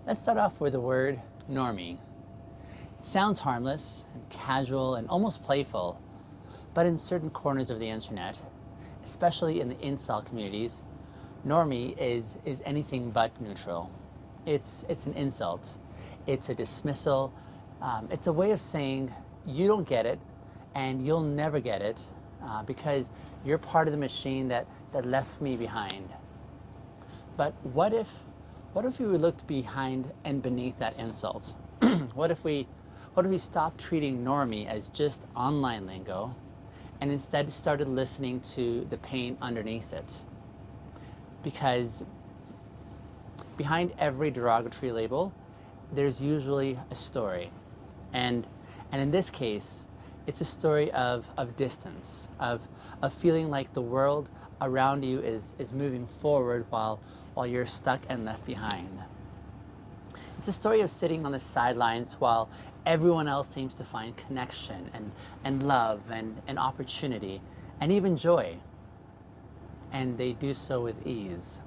Let's start off with the word normie. It sounds harmless and casual and almost playful, but in certain corners of the internet, especially in the incel communities, normie is anything but neutral. It's an insult. It's a dismissal. It's a way of saying you don't get it and you'll never get it because you're part of the machine that left me behind. But what if we looked behind and beneath that insult? what if we what if we stopped treating normie as just online lingo and instead started listening to the pain underneath it? Because behind every derogatory label, there's usually a story. And in this case, it's a story of distance, of feeling like the world around you is moving forward while you're stuck and left behind. It's a story of sitting on the sidelines while everyone else seems to find connection and love and opportunity and even joy. And they do so with ease.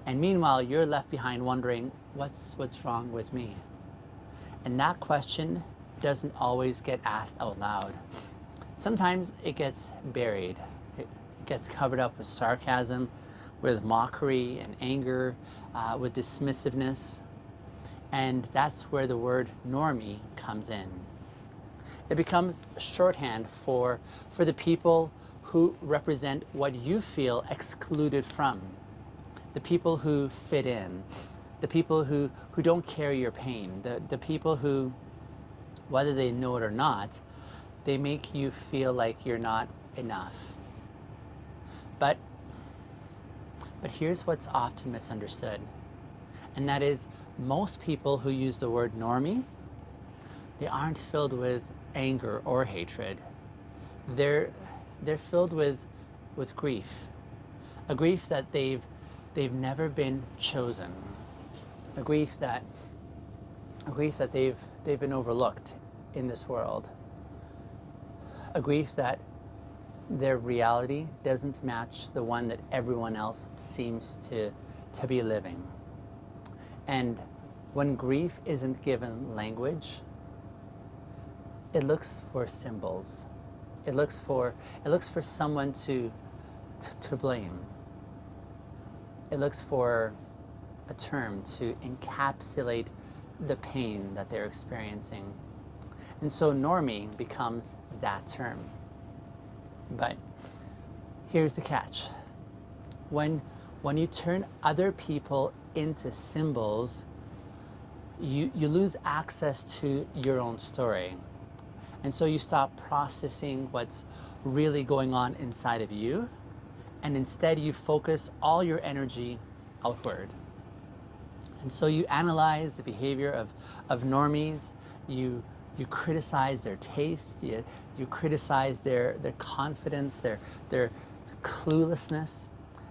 And meanwhile, you're left behind wondering, what's wrong with me? And that question doesn't always get asked out loud. Sometimes it gets buried. It gets covered up with sarcasm, with mockery and anger, with dismissiveness. And that's where the word normie comes in. It becomes shorthand for the people who represent what you feel excluded from, the people who fit in, the people who don't carry your pain, the people who, whether they know it or not, they make you feel like you're not enough. But here's what's often misunderstood, and that is most people who use the word normie, they aren't filled with anger or hatred. They're filled with grief, a grief that they've never been chosen, a grief that they've been overlooked in this world, a grief that their reality doesn't match the one that everyone else seems to be living. And when grief isn't given language, it looks for symbols. It looks for someone to blame. It looks for a term to encapsulate the pain that they're experiencing. And so normie becomes that term. But here's the catch. When you turn other people into symbols, you lose access to your own story. And so you stop processing what's really going on inside of you, and instead you focus all your energy outward. And so you analyze the behavior of normies, you criticize their taste, you criticize their confidence, their cluelessness,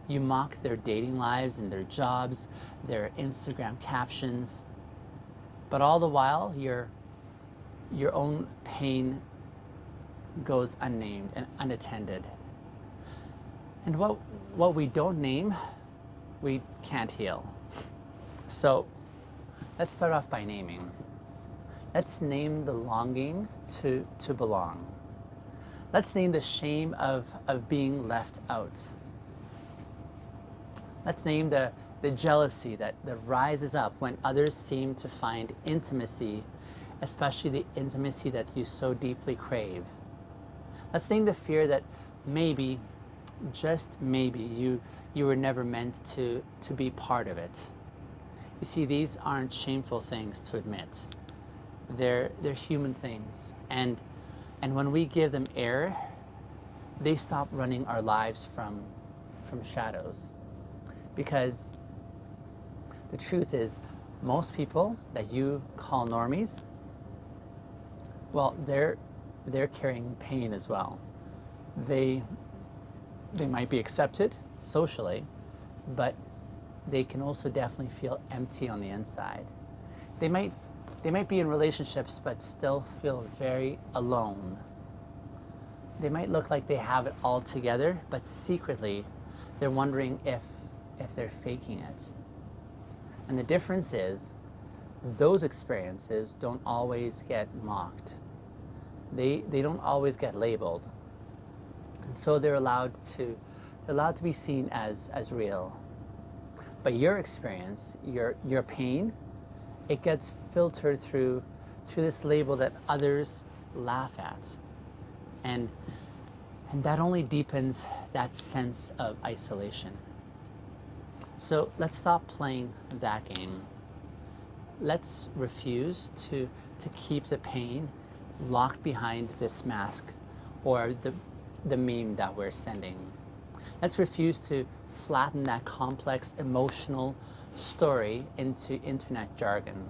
you mock their dating lives and their jobs, their Instagram captions, but all the while your own pain goes unnamed and unattended. And what we don't name, we can't heal. So let's start off by naming. Let's name the longing to belong. Let's name the shame of being left out. Let's name the jealousy that rises up when others seem to find intimacy, especially the intimacy that you so deeply crave. Let's name the fear that maybe, just maybe, you were never meant to be part of it. You see, these aren't shameful things to admit. They're human things, and when we give them air, they stop running our lives from shadows. Because the truth is, most people that you call normies, well, they're carrying pain as well. They might be accepted socially, but they can also definitely feel empty on the inside. They might be in relationships but still feel very alone. They might look like they have it all together, but secretly they're wondering if they're faking it. And the difference is those experiences don't always get mocked. They don't always get labeled. And so they're allowed to be seen as real. But your experience, your pain, it gets filtered through this label that others laugh at. And that only deepens that sense of isolation. So let's stop playing that game. Let's refuse to keep the pain locked behind this mask or the meme that we're sending. Let's refuse to flatten that complex emotional story into internet jargon.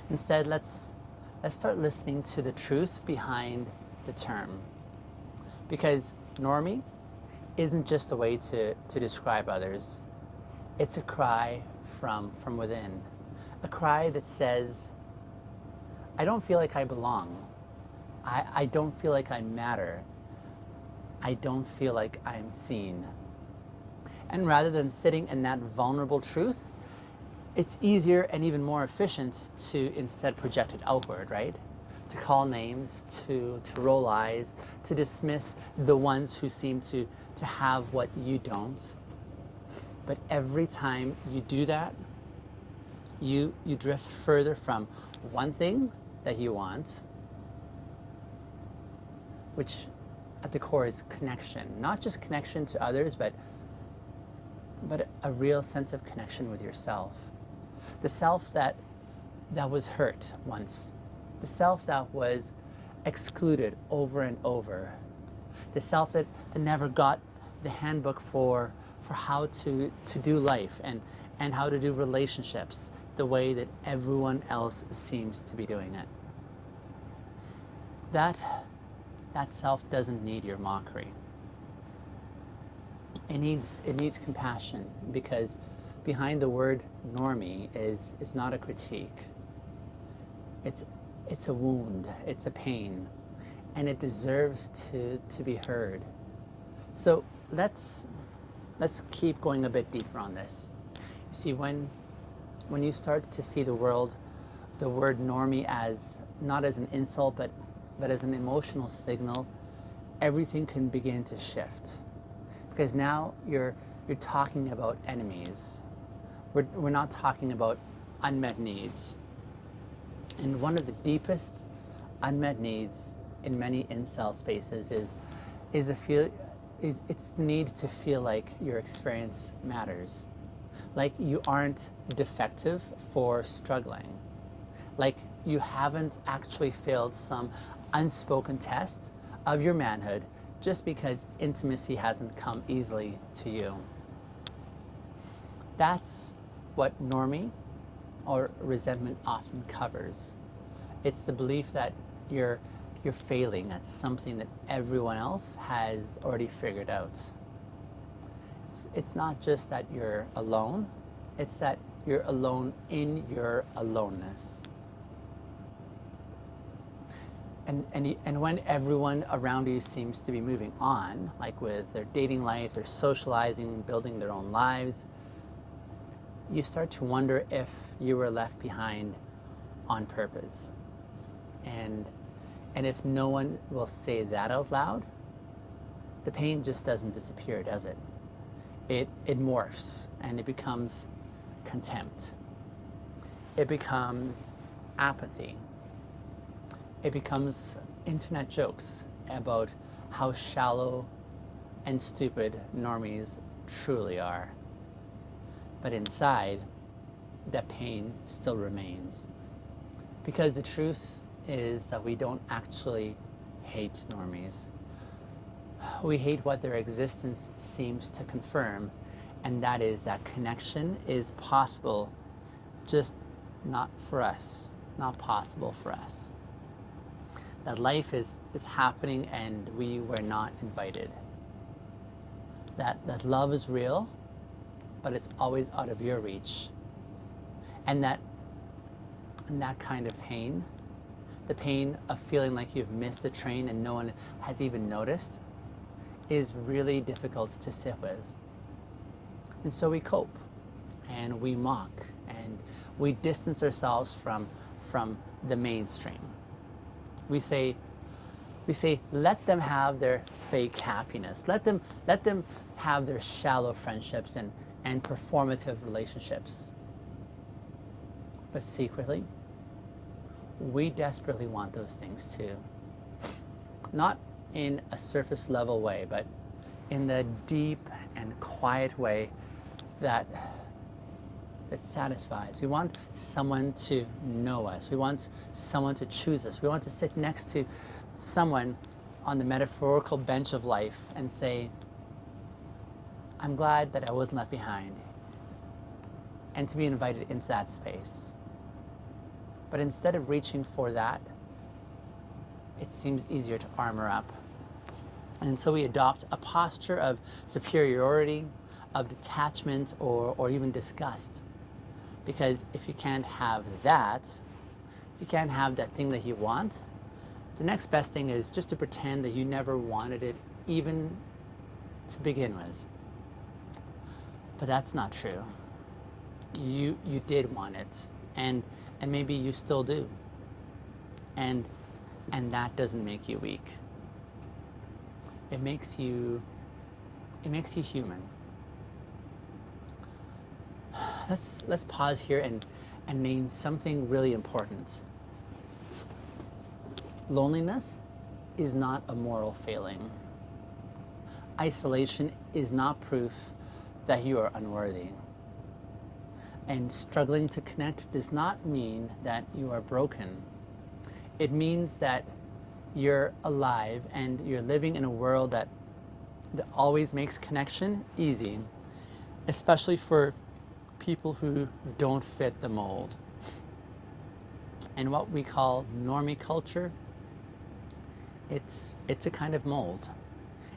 Instead, let's start listening to the truth behind the term. Because normie isn't just a way to describe others. It's a cry from within. A cry that says, I don't feel like I belong. I don't feel like I matter. I don't feel like I'm seen. And rather than sitting in that vulnerable truth, it's easier and even more efficient to instead project it outward, right? To call names, to roll eyes, to dismiss the ones who seem to have what you don't. But every time you do that, you drift further from one thing that you want, which at the core is connection. Not just connection to others, but a real sense of connection with yourself. The self that was hurt once. The self that was excluded over and over. The self that never got the handbook for how to do life and how to do relationships the way that everyone else seems to be doing it. That self doesn't need your mockery. It needs compassion, because behind the word normie is not a critique. It's a wound, it's a pain, and it deserves to be heard. So let's keep going a bit deeper on this. You see, when you start to see the word normie as not as an insult, but as an emotional signal, everything can begin to shift. Because now you're talking about enemies. We're not talking about unmet needs. And one of the deepest unmet needs in many incel spaces is it's the need to feel like your experience matters. Like you aren't defective for struggling. Like you haven't actually failed some unspoken test of your manhood just because intimacy hasn't come easily to you. That's what normie or resentment often covers. It's the belief that you're failing at something that everyone else has already figured out. It's not just that you're alone, it's that you're alone in your aloneness. And when everyone around you seems to be moving on, like with their dating life, their socializing, building their own lives, you start to wonder if you were left behind on purpose. And if no one will say that out loud, the pain just doesn't disappear, does it? It morphs and it becomes contempt. It becomes apathy. It becomes internet jokes about how shallow and stupid normies truly are. But inside, that pain still remains. Because the truth is that we don't actually hate normies. We hate what their existence seems to confirm, and that is that connection is possible, just not for us, not possible for us. That life is happening and we were not invited. That love is real, but it's always out of your reach. And that kind of pain, the pain of feeling like you've missed a train and no one has even noticed, is really difficult to sit with. And so we cope. and we mock and we distance ourselves from the mainstream. We say, let them have their fake happiness. Let them have their shallow friendships and performative relationships. But secretly, we desperately want those things too. Not in a surface level way, but in the deep and quiet way that satisfies. We want someone to know us. We want someone to choose us. We want to sit next to someone on the metaphorical bench of life and say, I'm glad that I wasn't left behind, and to be invited into that space. But instead of reaching for that, it seems easier to armor up. And so we adopt a posture of superiority, of detachment, or even disgust. Because if you can't have that, if you can't have that thing that you want, the next best thing is just to pretend that you never wanted it, even to begin with. But that's not true. You did want it, and maybe you still do. And that doesn't make you weak. It makes you human. Let's pause here and name something really important. Loneliness is not a moral failing. Isolation is not proof that you are unworthy. And struggling to connect does not mean that you are broken. It means that you're alive and you're living in a world that always makes connection easy, especially for people who don't fit the mold. And what we call normie culture, it's a kind of mold.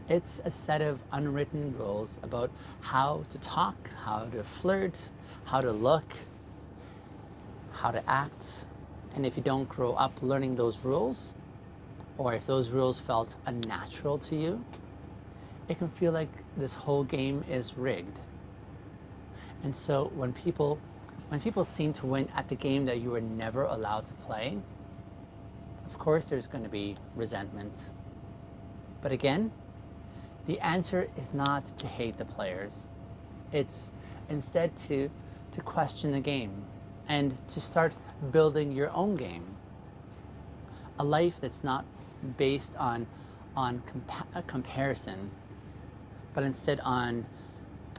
It's a set of unwritten rules about how to talk, how to flirt, how to look, how to act. And if you don't grow up learning those rules, or if those rules felt unnatural to you, it can feel like this whole game is rigged. And so when people seem to win at the game that you were never allowed to play, of course there's going to be resentment. But again, the answer is not to hate the players. It's instead to question the game and to start building your own game. A life that's not based on comparison, but instead on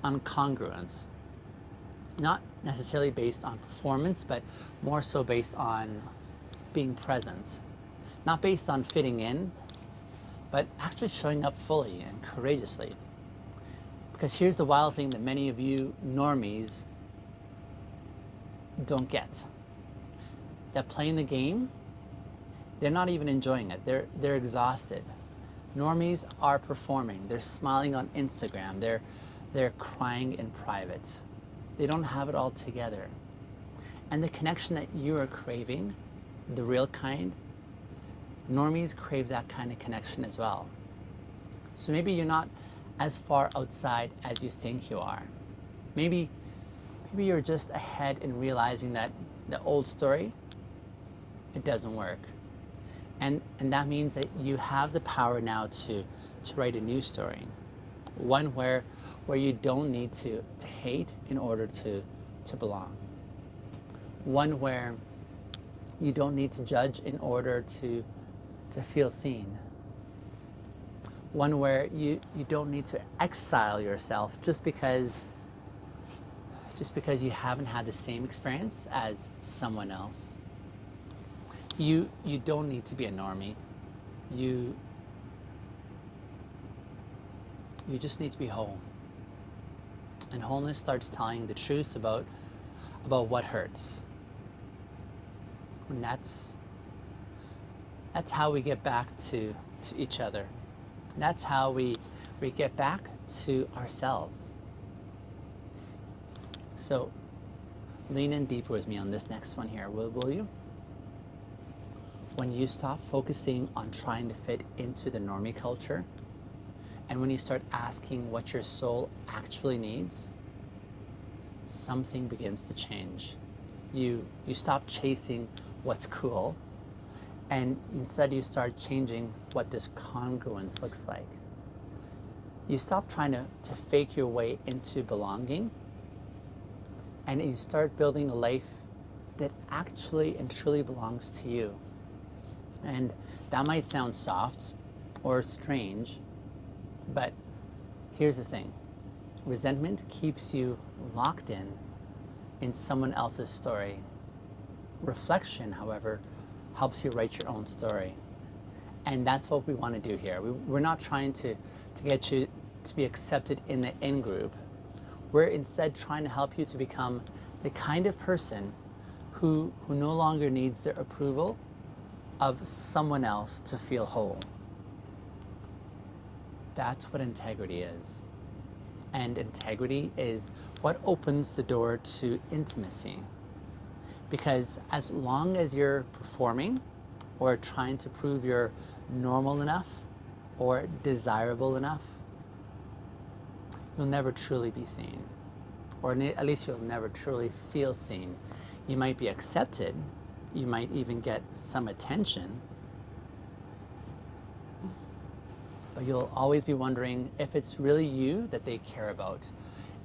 congruence. Not necessarily based on performance, but more so based on being present. Not based on fitting in, but actually showing up fully and courageously. Because here's the wild thing that many of you normies don't get. That playing the game, they're not even enjoying it. They're exhausted. Normies are performing. They're smiling on Instagram. They're crying in private. They don't have it all together. And the connection that you are craving, the real kind, normies crave that kind of connection as well. So maybe you're not as far outside as you think you are. Maybe you're just ahead in realizing that the old story, it doesn't work. And that means that you have the power now to write a new story. One where you don't need to hate in order to belong. One where you don't need to judge in order to feel seen. One where you don't need to exile yourself just because you haven't had the same experience as someone else. You don't need to be a normie. You just need to be whole. And wholeness starts telling the truth about what hurts. And that's how we get back to each other. That's how we get back to ourselves. So lean in deeper with me on this next one here, will you? When you stop focusing on trying to fit into the normie culture, and when you start asking what your soul actually needs, something begins to change. You stop chasing what's cool, and instead you start changing what this congruence looks like. You stop trying to fake your way into belonging, and you start building a life that actually and truly belongs to you. And that might sound soft or strange, but here's the thing. Resentment keeps you locked in someone else's story. Reflection, however, helps you write your own story. And that's what we want to do here. We're not trying to get you to be accepted in the in-group. We're instead trying to help you to become the kind of person who no longer needs the approval of someone else to feel whole. That's what integrity is. And integrity is what opens the door to intimacy. Because as long as you're performing or trying to prove you're normal enough or desirable enough, you'll never truly be seen. Or at least you'll never truly feel seen. You might be accepted, you might even get some attention, but you'll always be wondering if it's really you that they care about,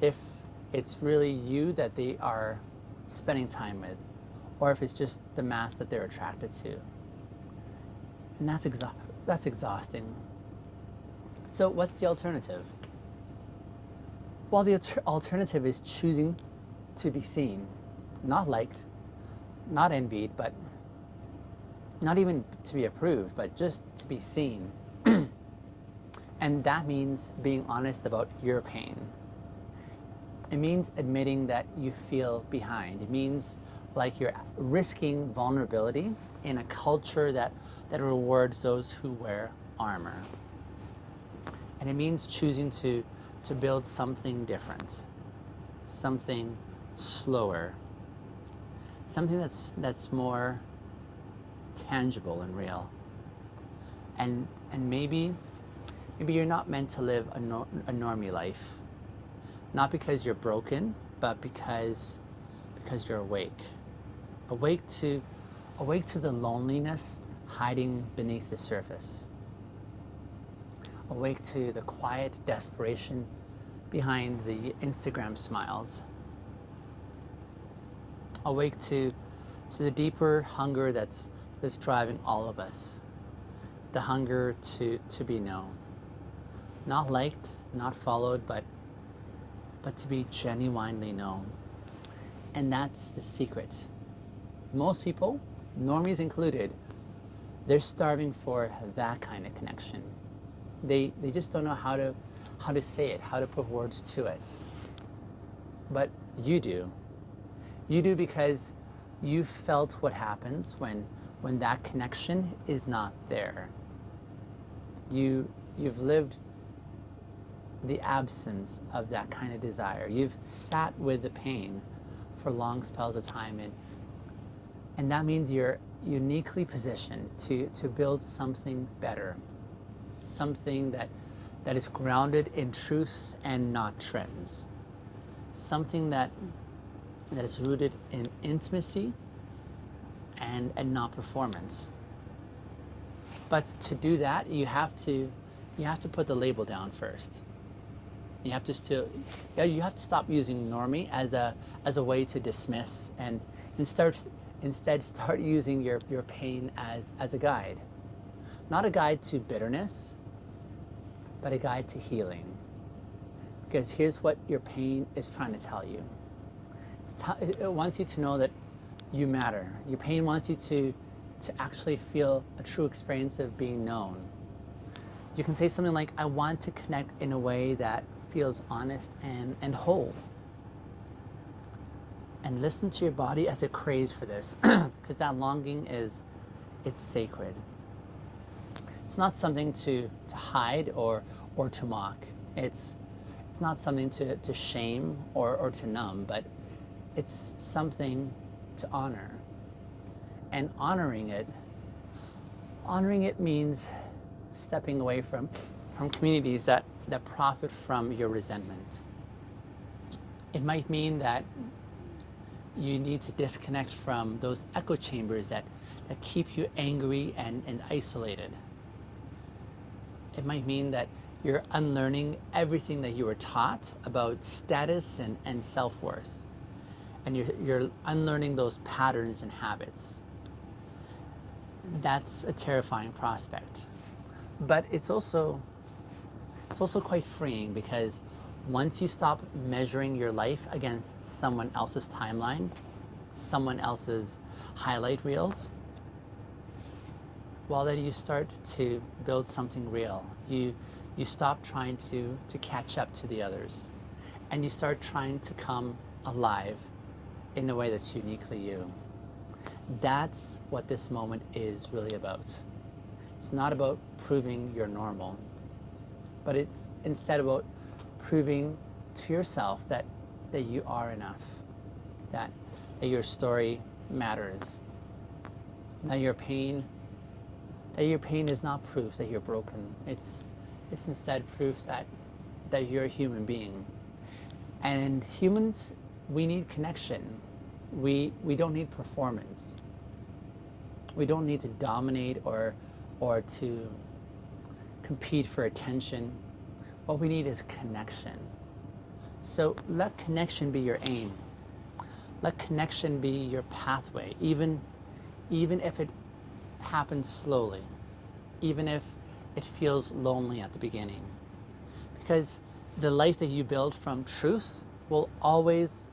if it's really you that they are spending time with, or if it's just the mask that they're attracted to. And that's exhausting. So what's the alternative? Well, the alternative is choosing to be seen, not liked, not envied, but not even to be approved, but just to be seen. And that means being honest about your pain. It means admitting that you feel behind. It means like you're risking vulnerability in a culture that rewards those who wear armor. And it means choosing to build something different, something slower, something that's more tangible and real. And maybe you're not meant to live a normie life, not because you're broken, but because you're awake to the loneliness hiding beneath the surface, awake to the quiet desperation behind the Instagram smiles, awake to the deeper hunger that's driving all of us, the hunger to be known, not liked, not followed, but to be genuinely known. And that's the secret. Most people, normies included, they're starving for that kind of connection. They just don't know how to say it, how to put words to it. But you do. You do because you felt what happens when that connection is not there. You've lived the absence of that kind of desire. You've sat with the pain for long spells of time, and that means you're uniquely positioned to build something better, something that is grounded in truth and not trends, something that is rooted in intimacy and not performance. But to do that, you have to put the label down first. You have to stop using normie as a way to dismiss, and instead start using your pain as a guide. Not a guide to bitterness, but a guide to healing. Because here's what your pain is trying to tell you. It wants you to know that you matter. Your pain wants you to actually feel a true experience of being known. You can say something like, I want to connect in a way that feels honest and whole. And listen to your body as it craves for this, because that longing it's sacred. It's not something to hide or to mock. It's not something to shame or to numb, but it's something to honor. And honoring it means stepping away from communities that profit from your resentment. It might mean that you need to disconnect from those echo chambers that keep you angry and isolated. It might mean that you're unlearning everything that you were taught about status and self-worth. And you're unlearning those patterns and habits. That's a terrifying prospect. But it's also quite freeing, because once you stop measuring your life against someone else's timeline, someone else's highlight reels, well, then you start to build something real. You stop trying to catch up to the others, and you start trying to come alive in a way that's uniquely you. That's what this moment is really about. It's not about proving you're normal, but it's instead about proving to yourself that you are enough, that your story matters, that your pain is not proof that you're broken. It's instead proof that you're a human being. And humans, we need connection. We don't need performance. We don't need to dominate or to compete for attention. What we need is connection. So let connection be your aim. Let connection be your pathway, even if it happens slowly, even if it feels lonely at the beginning. Because the life that you build from truth will always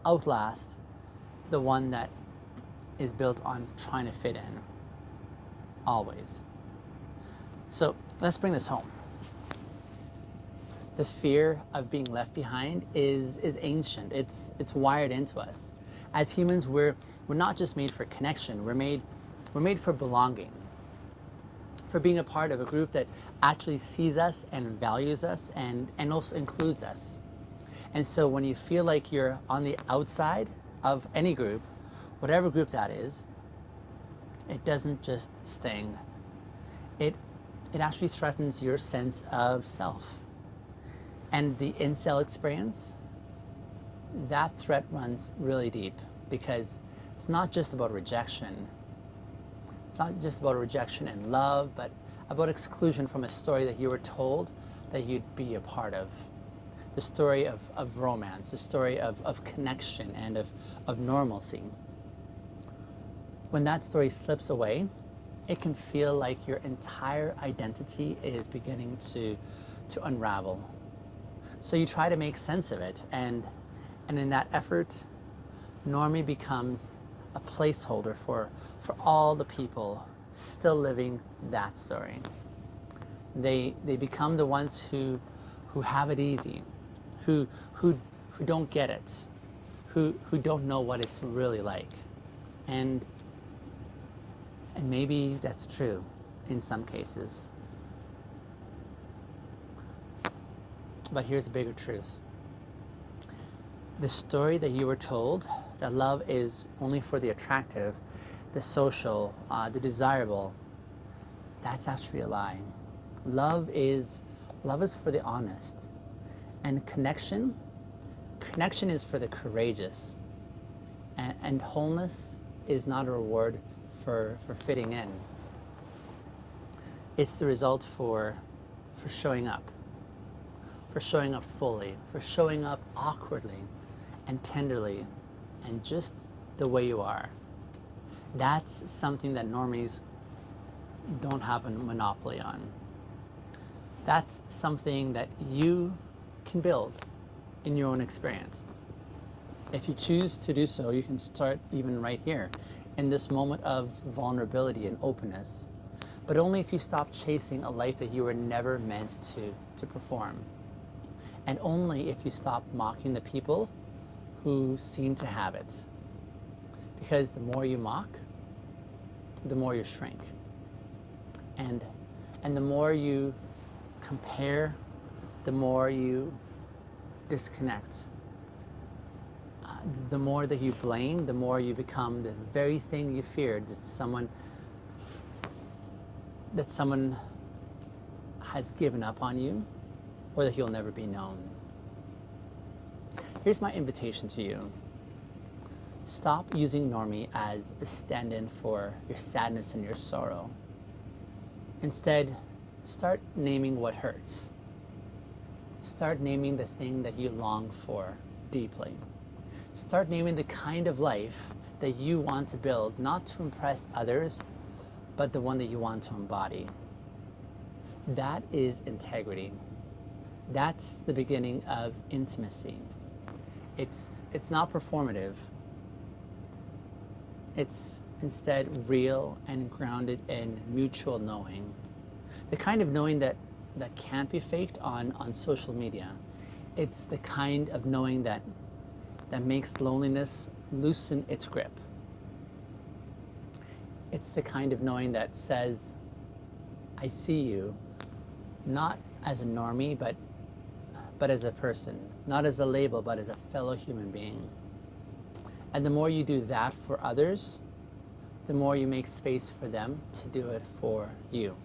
outlast the one that is built on trying to fit in. Always. So let's bring this home. The fear of being left behind is ancient. It's wired into us. As humans, we're not just made for connection. We're made for belonging, for being a part of a group that actually sees us and values us and also includes us. And so when you feel like you're on the outside of any group, whatever group that is, it doesn't just sting. It actually threatens your sense of self. And the incel experience, that threat runs really deep, because it's not just about rejection. It's not just about rejection and love, but about exclusion from a story that you were told that you'd be a part of. The story of romance, the story of connection and of normalcy. When that story slips away, it can feel like your entire identity is beginning to unravel. So you try to make sense of it, and in that effort, Normie becomes a placeholder for all the people still living that story. They become the ones who have it easy, who don't get it, who don't know what it's really like. And maybe that's true in some cases. But here's a bigger truth. The story that you were told, that love is only for the attractive, the social, the desirable, that's actually a lie. Love is for the honest. And connection is for the courageous. And wholeness is not a reward for fitting in. It's the result for showing up. For showing up fully, for showing up awkwardly and tenderly and just the way you are. That's something that normies don't have a monopoly on. That's something that you can build in your own experience. If you choose to do so, you can start even right here in this moment of vulnerability and openness, but only if you stop chasing a life that you were never meant to perform. And only if you stop mocking the people who seem to have it. Because the more you mock, the more you shrink. And the more you compare, the more you disconnect. The more that you blame, the more you become the very thing you feared, that someone has given up on you, or that you'll never be known. Here's my invitation to you. Stop using normie as a stand-in for your sadness and your sorrow. Instead, start naming what hurts. Start naming the thing that you long for deeply. Start naming the kind of life that you want to build, not to impress others, but the one that you want to embody. That is integrity. That's the beginning of intimacy. It's not performative. It's instead real and grounded in mutual knowing. The kind of knowing that can't be faked on social media. It's the kind of knowing that makes loneliness loosen its grip. It's the kind of knowing that says, I see you, not as a normie, but as a person, not as a label, but as a fellow human being. And the more you do that for others, the more you make space for them to do it for you.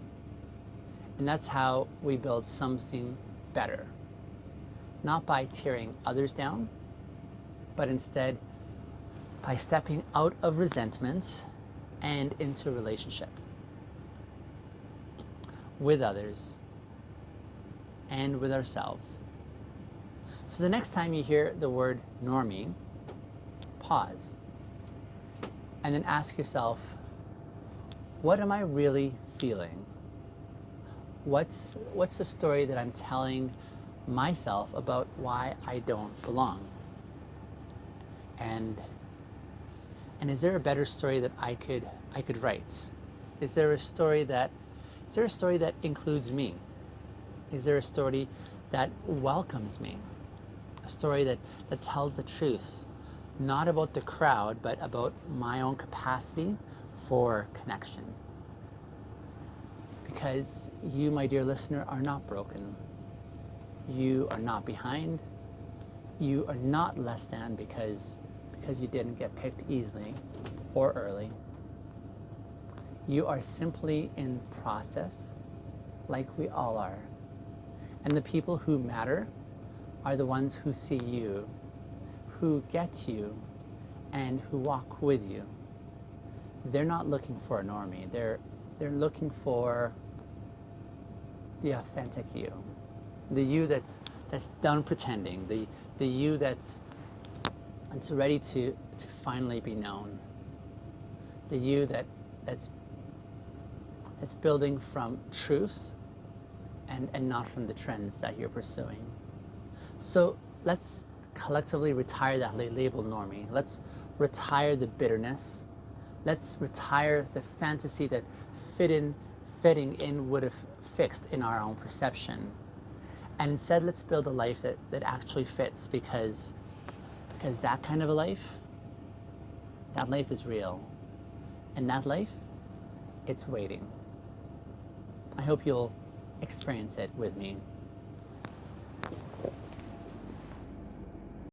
And that's how we build something better. Not by tearing others down, but instead by stepping out of resentment and into relationship with others and with ourselves. So the next time you hear the word normie, pause and then ask yourself, what am I really feeling? What's the story that I'm telling myself about why I don't belong? And is there a better story that I could write? Is there a story that includes me? Is there a story that welcomes me? A story that tells the truth, not about the crowd, but about my own capacity for connection. Because you, my dear listener, are not broken. You are not behind. You are not less than because you didn't get picked easily or early. You are simply in process, like we all are. And the people who matter are the ones who see you, who get you, and who walk with you. They're not looking for a normie. They're looking for the authentic you, the you that's done pretending, the you that's ready to finally be known, the you that's building from truth and not from the trends that you're pursuing. So let's collectively retire that label normie. Let's retire the bitterness. Let's retire the fantasy that fitting in would have fixed in our own perception. And instead, let's build a life that actually fits, because that kind of a life, that life is real. And that life, it's waiting. I hope you'll experience it with me.